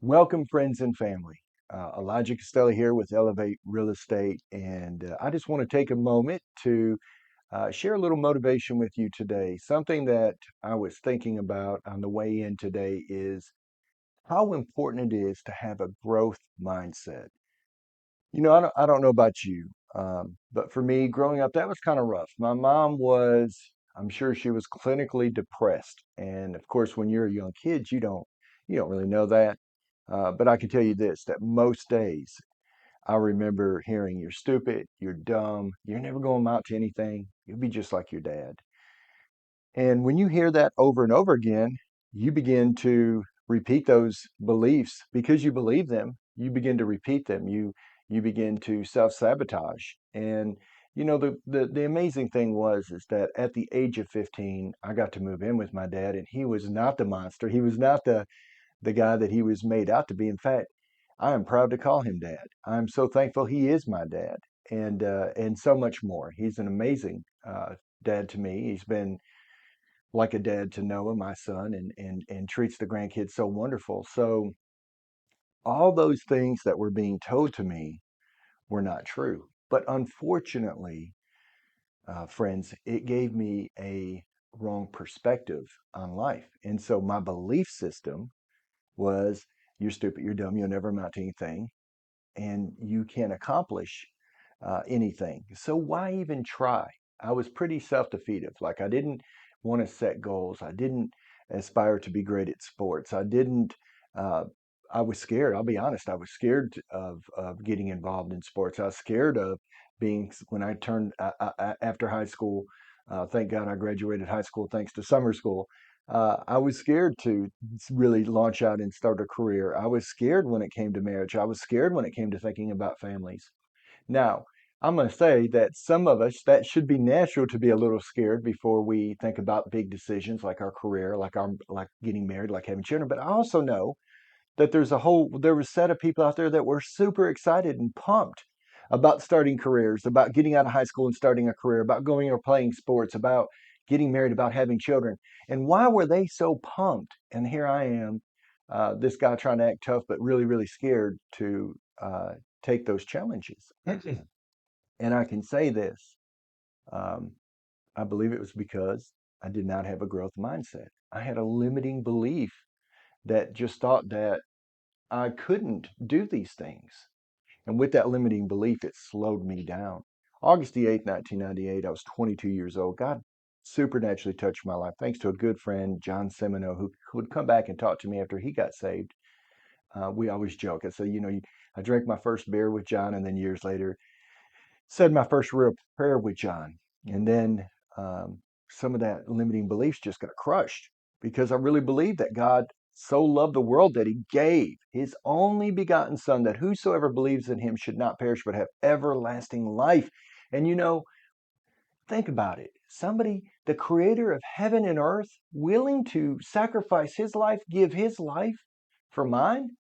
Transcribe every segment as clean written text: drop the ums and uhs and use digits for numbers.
Welcome, friends and family. Elijah Costello here with Elevate Real Estate, and I just want to take a moment to share a little motivation with you today. Something that I was thinking about on the way in today is how important it is to have a growth mindset. I don't know about you, but for me, growing up, that was kind of rough. My mom was, I'm sure she was clinically depressed, and of course, when you're a young kid, you don't really know that. But I can tell you this, that most days I remember hearing, "You're stupid, you're dumb, you're never going to amount to anything, you'll be just like your dad." And when you hear that over and over again, you begin to repeat those beliefs because you believe them. You begin to repeat them. You begin to self-sabotage. And the amazing thing was is that at the age of 15, I got to move in with my dad, and he was not the monster. He was not the guy that he was made out to be. In fact, I am proud to call him dad. I'm so thankful he is my dad, and so much more. He's an amazing dad to me. He's been like a dad to Noah, my son, and treats the grandkids so wonderful. So all those things that were being told to me were not true. But unfortunately, friends, it gave me a wrong perspective on life. And so my belief system was, you're stupid, you're dumb, you'll never amount to anything, and you can't accomplish anything. So why even try? I was pretty self-defeative. Like, I didn't want to set goals. I didn't aspire to be great at sports. I didn't. Uh, I was scared. I'll be honest. I was scared of getting involved in sports. I was scared of being when I turned after high school. Thank God I graduated high school thanks to summer school. I was scared to really launch out and start a career. I was scared when it came to marriage. I was scared when it came to thinking about families. Now, I'm going to say that some of us, that should be natural to be a little scared before we think about big decisions like our career, like getting married, like having children. But I also know that there was a set of people out there that were super excited and pumped about starting careers, about getting out of high school and starting a career, about going or playing sports, about getting married, about having children. And why were they so pumped? And here I am, this guy trying to act tough, but really, really scared to take those challenges. And I can say this, um, I believe it was because I did not have a growth mindset. I had a limiting belief that just thought that I couldn't do these things. And with that limiting belief, it slowed me down. August the 8th, 1998, I was 22 years old. God supernaturally touched my life thanks to a good friend, John Semino, who would come back and talk to me after he got saved. We always joke. I say, I drank my first beer with John, and then years later, said my first real prayer with John. And then some of that limiting beliefs just got crushed because I really believe that God so loved the world that he gave his only begotten son, that whosoever believes in him should not perish but have everlasting life. And think about it. Somebody, the creator of heaven and earth, willing to sacrifice his life, give his life for mine.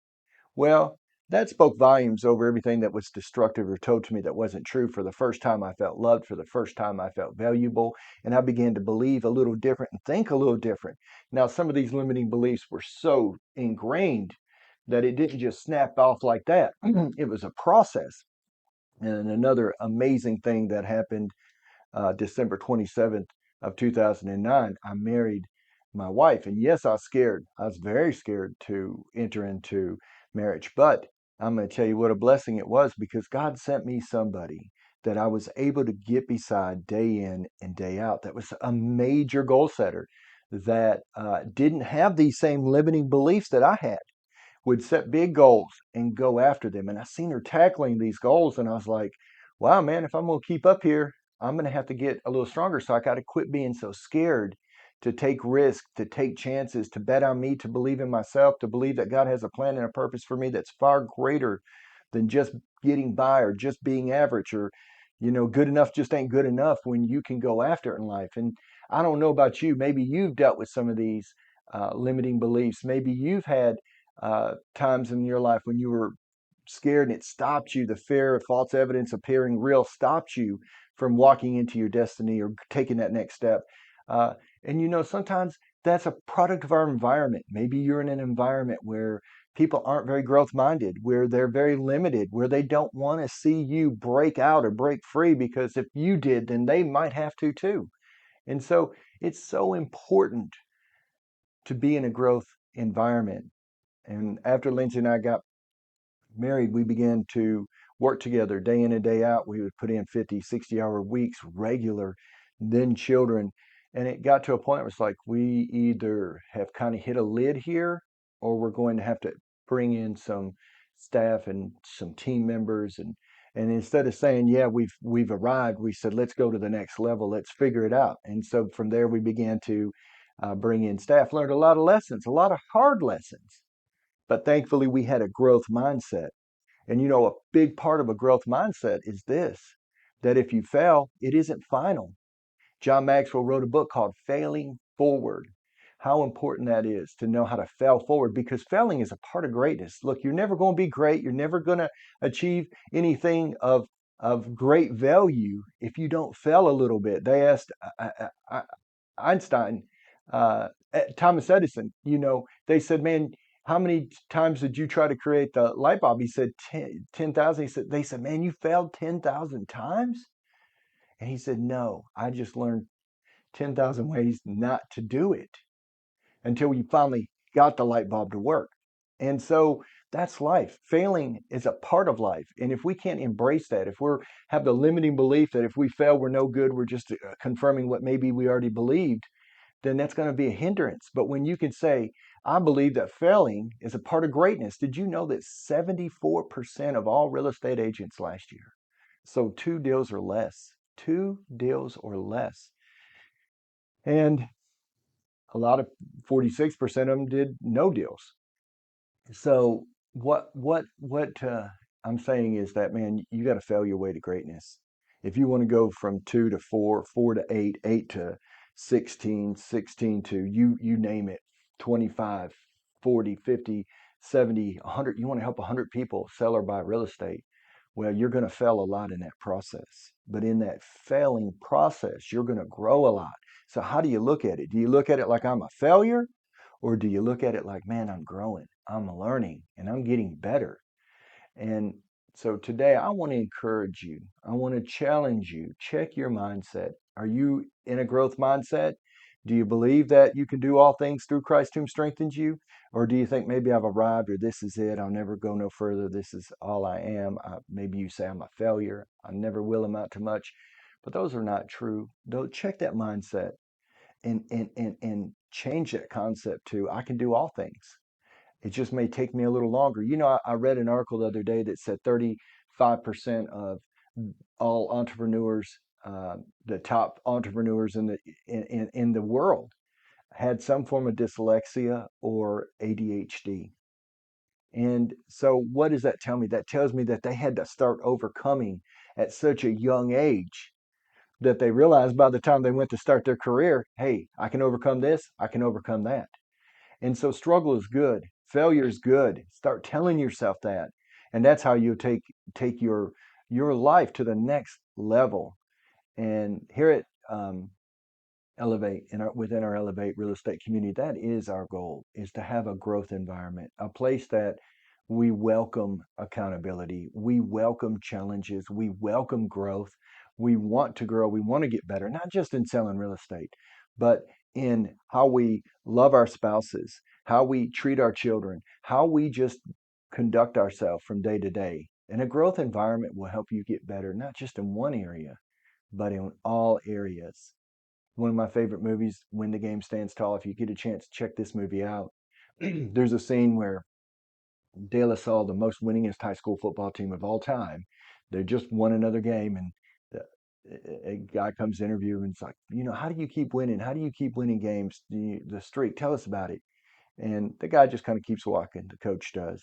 Well, that spoke volumes over everything that was destructive or told to me that wasn't true. For the first time, I felt loved. For the first time, I felt valuable. And I began to believe a little different and think a little different. Now, some of these limiting beliefs were so ingrained that it didn't just snap off like that. It was a process. And another amazing thing that happened December 27th of 2009, I married my wife. And yes, I was scared. I was very scared to enter into marriage. But I'm going to tell you what a blessing it was, because God sent me somebody that I was able to get beside day in and day out. That was a major goal setter that didn't have these same limiting beliefs that I had, would set big goals and go after them. And I seen her tackling these goals, and I was like, wow, man, if I'm going to keep up here, I'm going to have to get a little stronger. So I got to quit being so scared to take risks, to take chances, to bet on me, to believe in myself, to believe that God has a plan and a purpose for me that's far greater than just getting by or just being average, or, good enough just ain't good enough when you can go after it in life. And I don't know about you. Maybe you've dealt with some of these limiting beliefs. Maybe you've had times in your life when you were scared and it stopped you. The fear of false evidence appearing real stopped you from walking into your destiny or taking that next step. Uh, and sometimes that's a product of our environment. Maybe you're in an environment where people aren't very growth minded, where they're very limited, where they don't want to see you break out or break free, because if you did, then they might have to too. And so it's so important to be in a growth environment. And after Lindsay and I got married, we began to work together day in and day out. We would put in 50, 60-hour weeks regular, then children. And it got to a point where it's like we either have kind of hit a lid here, or we're going to have to bring in some staff and some team members. And instead of saying, yeah, we've arrived, we said, let's go to the next level. Let's figure it out. And so from there, we began to bring in staff, learned a lot of lessons, a lot of hard lessons. But thankfully, we had a growth mindset. And a big part of a growth mindset is this, that if you fail, it isn't final. John Maxwell wrote a book called Failing Forward. How important that is to know how to fail forward, because failing is a part of greatness. Look, you're never going to be great. You're never going to achieve anything of great value if you don't fail a little bit. They asked Einstein, Thomas Edison, they said, man, how many times did you try to create the light bulb? He said 10,000. They said, man, you failed 10,000 times? And he said, no, I just learned 10,000 ways not to do it until you finally got the light bulb to work. And so that's life. Failing is a part of life. And if we can't embrace that, if we have the limiting belief that if we fail, we're no good, we're just confirming what maybe we already believed, then that's going to be a hindrance. But when you can say, I believe that failing is a part of greatness. Did you know that 74% of all real estate agents last year sold two deals or less? And a lot of 46% of them did no deals. So what I'm saying is that, man, you got to fail your way to greatness. If you want to go from 2 to 4, 4 to 8, 8 to 16, 16 to you name it, 25, 40, 50, 70, 100, you want to help 100 people sell or buy real estate. Well, you're going to fail a lot in that process. But in that failing process, you're going to grow a lot. So how do you look at it? Do you look at it like I'm a failure? Or do you look at it like, man, I'm growing, I'm learning, and I'm getting better? And so today I want to encourage you. I want to challenge you. Check your mindset. Are you in a growth mindset? Do you believe that you can do all things through Christ whom strengthens you? Or do you think maybe I've arrived, or this is it, I'll never go no further, this is all I am? Maybe you say I'm a failure, I never will amount to much. But those are not true. Don't check that mindset and change that concept to I can do all things. It just may take me a little longer. I read an article the other day that said 35% of all entrepreneurs, the top entrepreneurs in the world, had some form of dyslexia or ADHD. And so what does that tell me? That tells me that they had to start overcoming at such a young age, that they realized by the time they went to start their career, hey, I can overcome this, I can overcome that. And so struggle is good, failure is good. Start telling yourself that. And that's how you take your life to the next level. And here at Elevate, within our Elevate real estate community, that is our goal, is to have a growth environment, a place that we welcome accountability, we welcome challenges, we welcome growth. We want to grow, we want to get better, not just in selling real estate, but in how we love our spouses, how we treat our children, how we just conduct ourselves from day to day. And a growth environment will help you get better, not just in one area, but in all areas. One of my favorite movies, When the Game Stands Tall. If you get a chance to check this movie out, there's a scene where De La Salle, the most winningest high school football team of all time, they just won another game, and a guy comes to interview him, and it's like, how do you keep winning? How do you keep winning games? The streak, tell us about it. And the guy just kind of keeps walking. The coach does,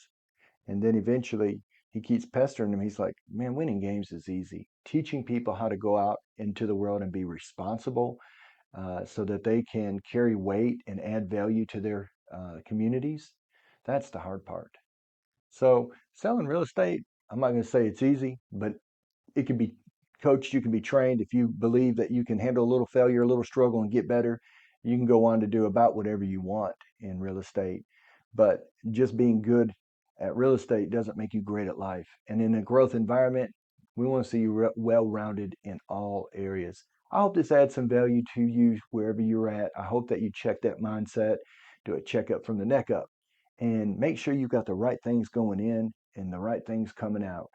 and then eventually he keeps pestering him. He's like, man, winning games is easy. Teaching people how to go out into the world and be responsible, so that they can carry weight and add value to their communities. That's the hard part. So selling real estate, I'm not going to say it's easy, but it can be coached. You can be trained. If you believe that you can handle a little failure, a little struggle, and get better, you can go on to do about whatever you want in real estate. But just being good at real estate doesn't make you great at life. And in a growth environment, we want to see you well-rounded in all areas. I hope this adds some value to you wherever you're at. I hope that you check that mindset, do a checkup from the neck up, and make sure you've got the right things going in and the right things coming out.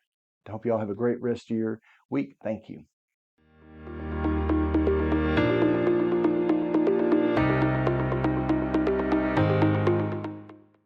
I hope you all have a great rest of your week. Thank you.